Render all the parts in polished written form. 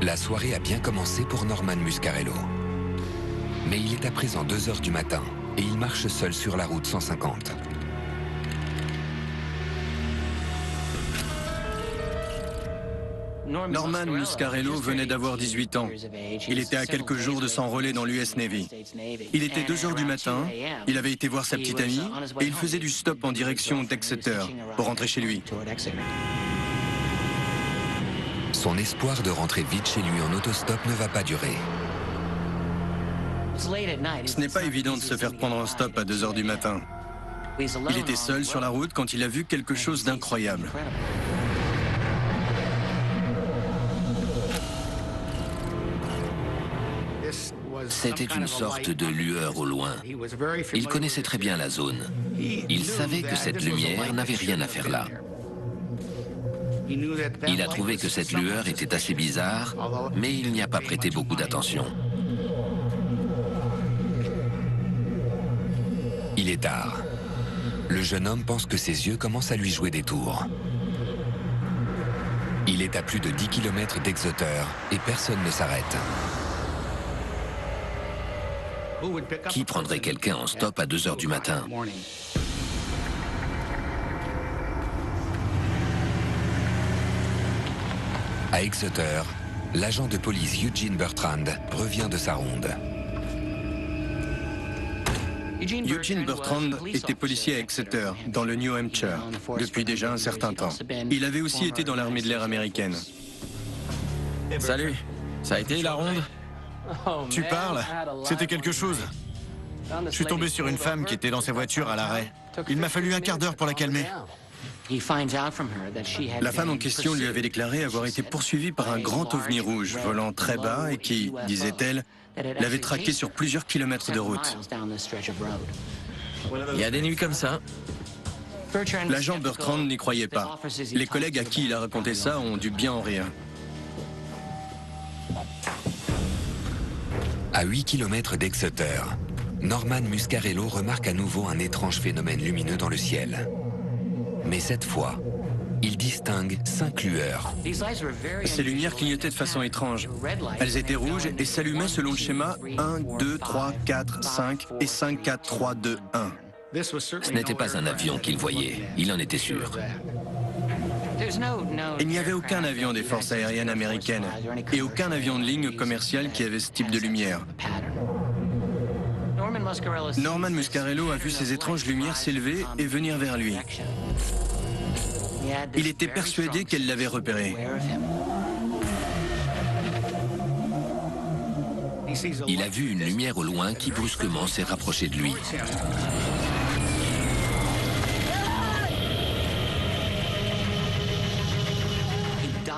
La soirée a bien commencé pour Norman Muscarello. Mais il est à présent 2 heures du matin et il marche seul sur la route 150. Norman Muscarello venait d'avoir 18 ans. Il était à quelques jours de s'enrôler dans l'US Navy. Il était 2 heures du matin, il avait été voir sa petite amie et il faisait du stop en direction d'Exeter pour rentrer chez lui. Son espoir de rentrer vite chez lui en autostop ne va pas durer. Ce n'est pas évident de se faire prendre en stop à 2 heures du matin. Il était seul sur la route quand il a vu quelque chose d'incroyable. C'était une sorte de lueur au loin. Il connaissait très bien la zone. Il savait que cette lumière n'avait rien à faire là. Il a trouvé que cette lueur était assez bizarre, mais il n'y a pas prêté beaucoup d'attention. Il est tard. Le jeune homme pense que ses yeux commencent à lui jouer des tours. Il est à plus de 10 km d'Exeter et personne ne s'arrête. Qui prendrait quelqu'un en stop à 2 heures du matin? À Exeter, l'agent de police Eugene Bertrand revient de sa ronde. Eugene Bertrand était policier à Exeter, dans le New Hampshire, depuis déjà un certain temps. Il avait aussi été dans l'armée de l'air américaine. Salut, ça a été la ronde? Tu parles? C'était quelque chose. Je suis tombé sur une femme qui était dans sa voiture à l'arrêt. Il m'a fallu un quart d'heure pour la calmer. La femme en question lui avait déclaré avoir été poursuivie par un grand ovni rouge volant très bas et qui, disait-elle, l'avait traqué sur plusieurs kilomètres de route. Il y a des nuits comme ça. L'agent Bertrand n'y croyait pas. Les collègues à qui il a raconté ça ont dû bien en rire. À 8 km d'Exeter, Norman Muscarello remarque à nouveau un étrange phénomène lumineux dans le ciel. Mais cette fois, il distingue 5 lueurs. Ces lumières clignotaient de façon étrange. Elles étaient rouges et s'allumaient selon le schéma 1, 2, 3, 4, 5 et 5, 4, 3, 2, 1. Ce n'était pas un avion qu'il voyait, il en était sûr. Il n'y avait aucun avion des forces aériennes américaines et aucun avion de ligne commerciale qui avait ce type de lumière. Norman Muscarello a vu ces étranges lumières s'élever et venir vers lui. Il était persuadé qu'elle l'avait repéré. Il a vu une lumière au loin qui brusquement s'est rapprochée de lui.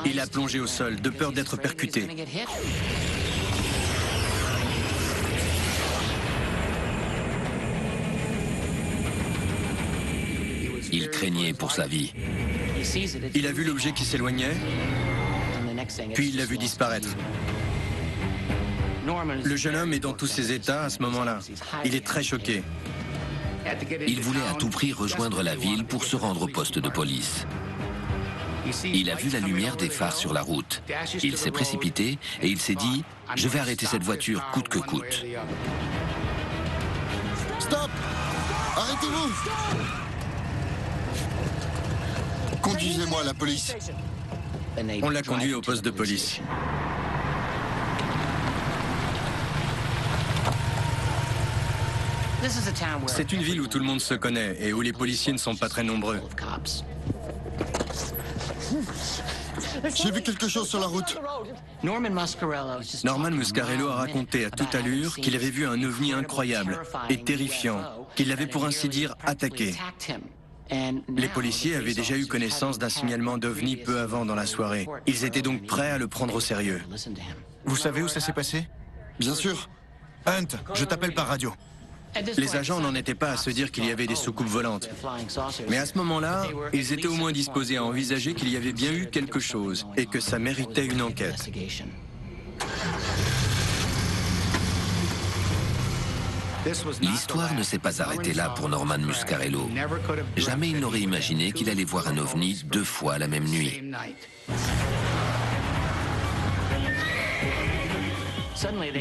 Il a plongé au sol, de peur d'être percuté. Il craignait pour sa vie. Il a vu l'objet qui s'éloignait, puis il l'a vu disparaître. Le jeune homme est dans tous ses états à ce moment-là. Il est très choqué. Il voulait à tout prix rejoindre la ville pour se rendre au poste de police. Il a vu la lumière des phares sur la route. Il s'est précipité et il s'est dit « Je vais arrêter cette voiture coûte que coûte ». Stop! Arrêtez-vous! Conduisez-moi à la police. On l'a conduit au poste de police. C'est une ville où tout le monde se connaît et où les policiers ne sont pas très nombreux. J'ai vu quelque chose sur la route. Norman Muscarello a raconté à toute allure qu'il avait vu un ovni incroyable et terrifiant, qu'il l'avait pour ainsi dire attaqué. Les policiers avaient déjà eu connaissance d'un signalement d'ovni peu avant dans la soirée. Ils étaient donc prêts à le prendre au sérieux. Vous savez où ça s'est passé? Bien sûr. Hunt, je t'appelle par radio. Les agents n'en étaient pas à se dire qu'il y avait des soucoupes volantes. Mais à ce moment-là, ils étaient au moins disposés à envisager qu'il y avait bien eu quelque chose et que ça méritait une enquête. L'histoire ne s'est pas arrêtée là pour Norman Muscarello. Jamais il n'aurait imaginé qu'il allait voir un ovni 2 fois la même nuit.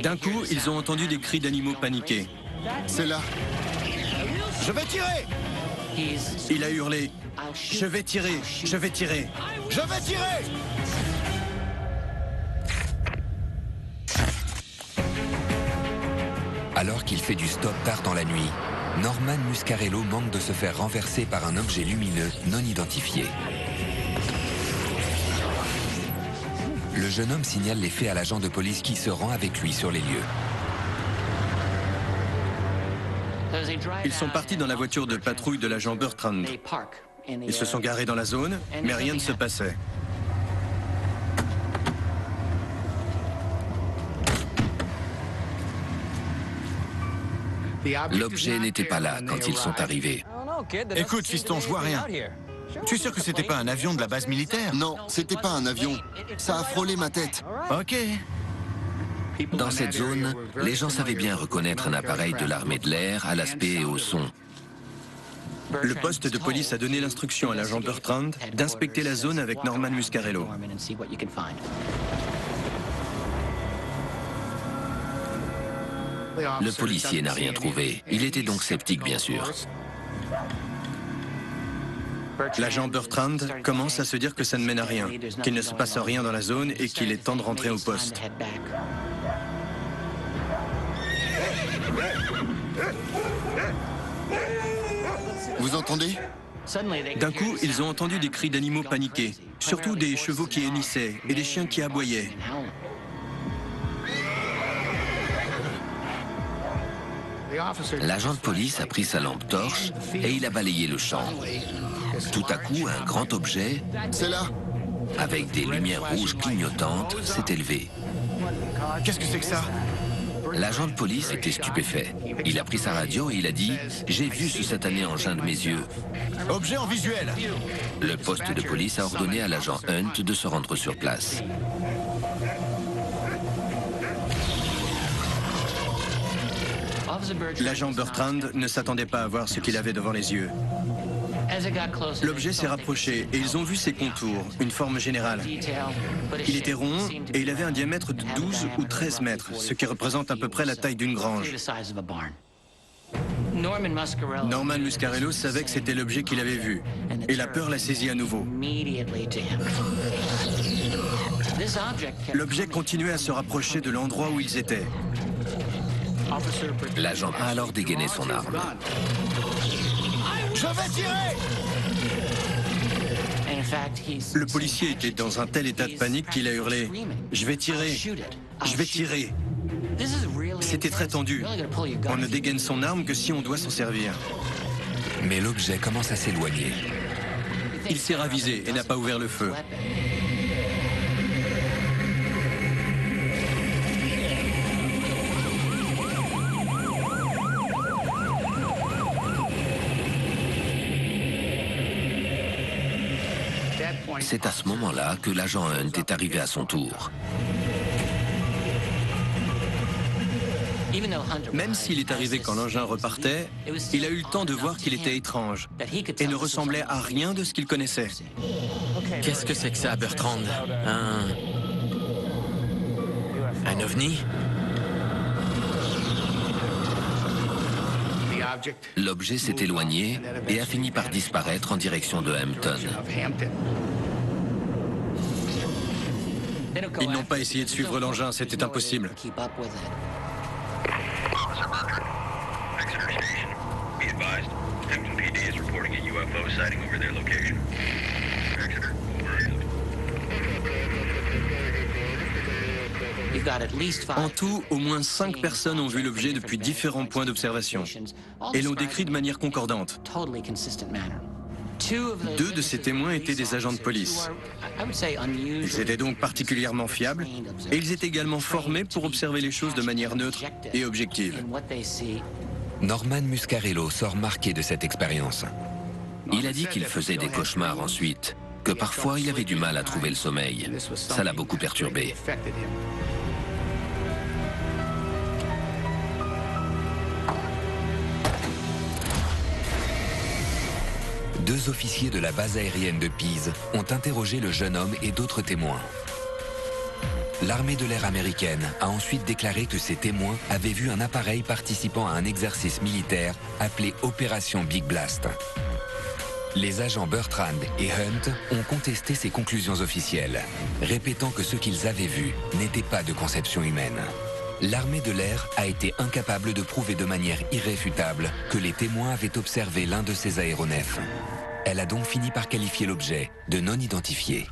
D'un coup, ils ont entendu des cris d'animaux paniqués. C'est là. Je vais tirer! Il a hurlé « Je vais tirer, je vais tirer !» Je vais tirer! Alors qu'il fait du stop tard dans la nuit, Norman Muscarello manque de se faire renverser par un objet lumineux non identifié. Le jeune homme signale les faits à l'agent de police qui se rend avec lui sur les lieux. Ils sont partis dans la voiture de patrouille de l'agent Bertrand. Ils se sont garés dans la zone, mais rien ne se passait. L'objet n'était pas là quand ils sont arrivés. Écoute, fiston, je vois rien. Tu es sûr que c'était pas un avion de la base militaire? Non, c'était pas un avion. Ça a frôlé ma tête. Ok. Dans cette zone, les gens savaient bien reconnaître un appareil de l'armée de l'air à l'aspect et au son. Le poste de police a donné l'instruction à l'agent Bertrand d'inspecter la zone avec Norman Muscarello. Le policier n'a rien trouvé. Il était donc sceptique, bien sûr. L'agent Bertrand commence à se dire que ça ne mène à rien, qu'il ne se passe rien dans la zone et qu'il est temps de rentrer au poste. Vous entendez? D'un coup, ils ont entendu des cris d'animaux paniqués, surtout des chevaux qui hennissaient et des chiens qui aboyaient. L'agent de police a pris sa lampe torche et il a balayé le champ. Tout à coup, un grand objet, C'est là. avec des lumières rouges clignotantes, s'est élevé. Qu'est-ce que c'est que ça? L'agent de police était stupéfait. Il a pris sa radio et il a dit « J'ai vu ce satané engin de mes yeux ». Objet en visuel. Le poste de police a ordonné à l'agent Hunt de se rendre sur place. L'agent Bertrand ne s'attendait pas à voir ce qu'il avait devant les yeux. L'objet s'est rapproché et ils ont vu ses contours, une forme générale. Il était rond et il avait un diamètre de 12 ou 13 mètres, ce qui représente à peu près la taille d'une grange. Norman Muscarello savait que c'était l'objet qu'il avait vu et la peur l'a saisi à nouveau. L'objet continuait à se rapprocher de l'endroit où ils étaient. L'agent a alors dégainé son arme. Je vais tirer! Le policier était dans un tel état de panique qu'il a hurlé « Je vais tirer! Je vais tirer !» C'était très tendu. On ne dégaine son arme que si on doit s'en servir. Mais l'objet commence à s'éloigner. Il s'est ravisé et n'a pas ouvert le feu. C'est à ce moment-là que l'agent Hunt est arrivé à son tour. Même s'il est arrivé quand l'engin repartait, il a eu le temps de voir qu'il était étrange et ne ressemblait à rien de ce qu'il connaissait. Qu'est-ce que c'est que ça, Bertrand? Un ovni? L'objet s'est éloigné et a fini par disparaître en direction de Hampton. Ils n'ont pas essayé de suivre l'engin, c'était impossible. En tout, au moins 5 personnes ont vu l'objet depuis différents points d'observation et l'ont décrit de manière concordante. 2 de ces témoins étaient des agents de police. Ils étaient donc particulièrement fiables et ils étaient également formés pour observer les choses de manière neutre et objective. Norman Muscarello sort marqué de cette expérience. Il a dit qu'il faisait des cauchemars ensuite, que parfois il avait du mal à trouver le sommeil. Ça l'a beaucoup perturbé. Deux officiers de la base aérienne de Pise ont interrogé le jeune homme et d'autres témoins. L'armée de l'air américaine a ensuite déclaré que ses témoins avaient vu un appareil participant à un exercice militaire appelé Opération Big Blast. Les agents Bertrand et Hunt ont contesté ces conclusions officielles, répétant que ce qu'ils avaient vu n'était pas de conception humaine. L'armée de l'air a été incapable de prouver de manière irréfutable que les témoins avaient observé l'un de ces aéronefs. Elle a donc fini par qualifier l'objet de non identifié.